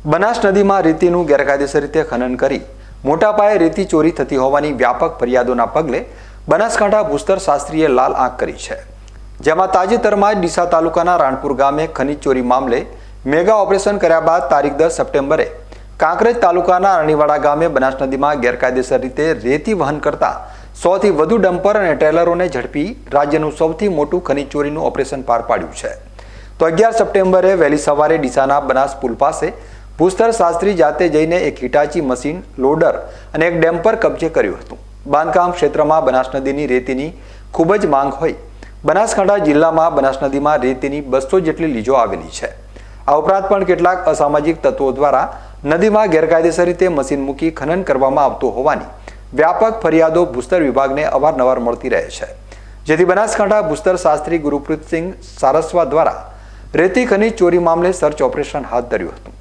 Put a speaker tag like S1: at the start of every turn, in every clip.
S1: બનાસ નદીમાં રેતીનું ગેરકાયદેસર રીતે ખનન કરી મોટા પાયે રેતી ચોરી થતી હોવાની વ્યાપક ફરિયાદોના પગલે બનાસકાંઠા ભૂસ્તર શાસ્ત્રીએ લાલ આંખ કરી છે, જેમાં તાજેતરમાં જ ડીસા તાલુકાના રાણપુર ગામે ખનીજ ચોરી મામલે મેગા ઓપરેશન કર્યા બાદ તારીખ 10 સપ્ટેમ્બરે કાંકરેજ તાલુકાના અરણીવાડા ગામે બનાસ નદીમાં ગેરકાયદેસર રીતે રેતી વહન કરતા 100 થી વધુ ડમ્પર અને ટ્રેલરોને ઝડપી રાજ્યનું સૌથી મોટું ખનીજ ચોરીનું ઓપરેશન પાર પાડ્યું છે. તો 11 સપ્ટેમ્બરે વહેલી સવારે ડીસાના બનાસ પુલ પાસે ભૂસ્તર શાસ્ત્રી જાતે જઈને એક હિટાચી મશીન, લોડર અને એક ડેમ્પર કબજે કર્યું હતું. બાંધકામ ક્ષેત્રમાં બનાસ નદીની રેતીની ખૂબ જ માંગ હોય બનાસકાંઠા જિલ્લામાં બનાસ નદીમાં રેતીની 200 જેટલી લીજો આવેલી છે. આ ઉપરાંત પણ કેટલાક અસામાજિક તત્વો દ્વારા નદીમાં ગેરકાયદેસર રીતે મશીન મૂકી ખનન કરવામાં આવતું હોવાની વ્યાપક ફરિયાદો ભૂસ્તર વિભાગને અવારનવાર મળતી રહે છે, જેથી બનાસકાંઠા ભૂસ્તર શાસ્ત્રી ગુરુપ્રીતસિંહ સારસ્વા દ્વારા રેતી ખનીજ ચોરી મામલે સર્ચ ઓપરેશન હાથ ધર્યું હતું.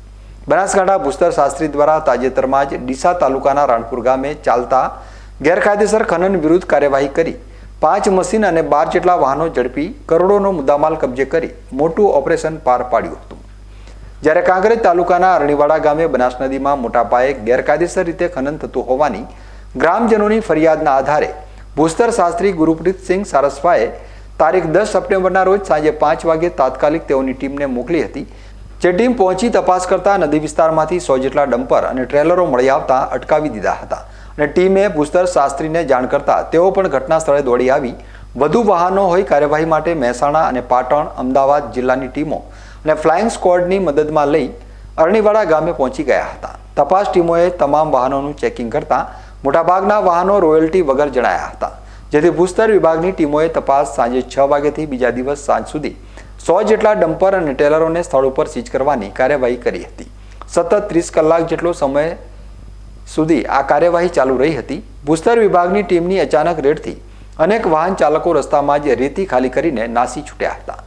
S1: બનાસકાંઠા ભૂસ્તર શાસ્ત્રી દ્વારા તાજેતરમાં જ ડીસા તાલુકાના રાણપુર ગામે ચાલતા ગેરકાયદેસર ખનન વિરુદ્ધ કાર્યવાહી કરી 5 મશીન અને 12 જેટલા વાહનો ઝડપી કરોડોનો મુદ્દામાલ કબજે કરી મોટું ઓપરેશન પાર પાડ્યું હતું. જ્યારે કાંકરેજ તાલુકાના અરણીવાડા ગામે બનાસ નદીમાં મોટા પાયે ગેરકાયદેસર રીતે ખનન થતું હોવાની ગ્રામજનોની ફરિયાદના આધારે ભૂસ્તર શાસ્ત્રી ગુરુપ્રીતસિંહ સારસ્વાએ તારીખ 10 સપ્ટેમ્બરના રોજ સાંજે 5 વાગે તાત્કાલિક તેઓની ટીમને મોકલી હતી, જે ટીમ પહોંચી તપાસ કરતા નદી વિસ્તારમાંથી 100 જેટલા ડમ્પર અને ટ્રેલરો મળી આવતા અટકાવી દીધા હતા અને ટીમે ભૂસ્તર શાસ્ત્રીને જાણ કરતા તેઓ પણ ઘટના સ્થળે દોડી આવી વધુ વાહનો હોય કાર્યવાહી માટે મહેસાણા અને પાટણ, અમદાવાદ જિલ્લાની ટીમો અને ફ્લાઇંગ સ્ક્વોડની મદદમાં લઈ અરણીવાડા ગામે પહોંચી ગયા હતા. તપાસ ટીમોએ તમામ વાહનોનું ચેકિંગ કરતા મોટાભાગના વાહનો રોયલ્ટી વગર જણાયા હતા, જેથી ભૂસ્તર વિભાગની ટીમોએ તપાસ સાંજે 6 વાગ્યાથી બીજા દિવસ સાંજ સુધી 100 જેટલા ડમ્પર અને ટ્રેલરોને સ્થળ ઉપર સીઝ કરવાની કાર્યવાહી કરી હતી. સતત 30 કલાક જેટલો સમય સુધી આ કાર્યવાહી ચાલુ રહી હતી. ભૂસ્તર વિભાગની ટીમની અચાનક રેડથી અનેક વાહન ચાલકો રસ્તામાં જ રેતી ખાલી કરીને નાસી છૂટ્યા હતા.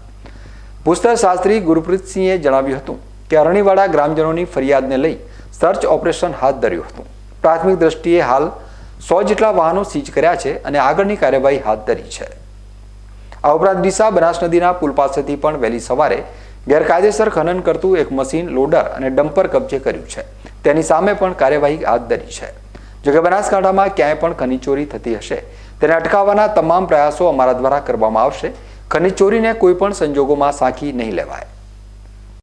S1: ભૂસ્તર શાસ્ત્રી ગુરુપ્રીતસિંહે જણાવ્યું હતું કે અરણીવાડા ગ્રામજનોની ફરિયાદને લઈ સર્ચ ઓપરેશન હાથ ધર્યું હતું. પ્રાથમિક દ્રષ્ટિએ હાલ 100 જેટલા વાહનો સીઝ કર્યા છે અને આગળની કાર્યવાહી હાથ ધરી છે. આ ઉપરાંત ડીસા બનાસ નદીના પુલ પાસેથી પણ વહેલી સવારે ગેરકાયદેસર ખનન કરતું એક મશીન, લોડર અને ડમ્પર કબજે કર્યું છે. તેની સામે પણ કાર્યવાહી હાથ ધરી છે. જોકે બનાસકાંઠામાં ક્યાંય પણ ખનીજ ચોરી થતી હશે તેને અટકાવવાના તમામ પ્રયાસો અમારા દ્વારા કરવામાં આવશે. ખનીજ ચોરીને કોઈ પણ સંજોગોમાં સાંખી નહીં લેવાય.